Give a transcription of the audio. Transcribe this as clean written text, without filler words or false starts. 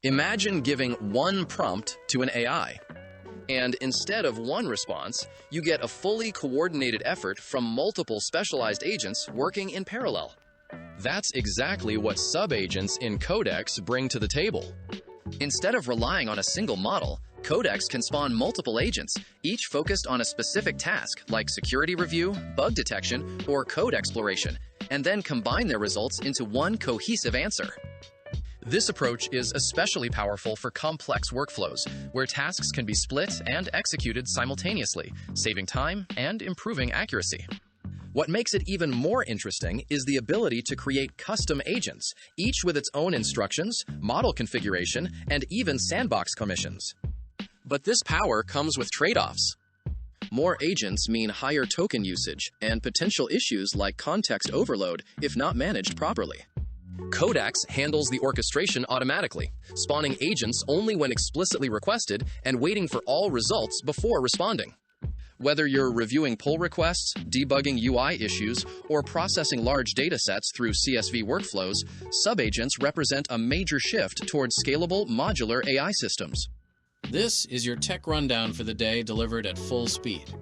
Imagine giving one prompt to an AI, and instead of one response, you get a fully coordinated effort from multiple specialized agents working in parallel. That's exactly what subagents in Codex bring to the table. Instead of relying on a single model, Codex can spawn multiple agents, each focused on a specific task like security review, bug detection, or code exploration, and then combine their results into one cohesive answer. This approach is especially powerful for complex workflows, where tasks can be split and executed simultaneously, saving time and improving accuracy. What makes it even more interesting is the ability to create custom agents, each with its own instructions, model configuration, and even sandbox commissions. But this power comes with trade-offs. More agents mean higher token usage and potential issues like context overload if not managed properly. Codex handles the orchestration automatically, spawning agents only when explicitly requested and waiting for all results before responding. Whether you're reviewing pull requests, debugging UI issues, or processing large datasets through CSV workflows, subagents represent a major shift towards scalable, modular AI systems. This is your tech rundown for the day delivered at full speed.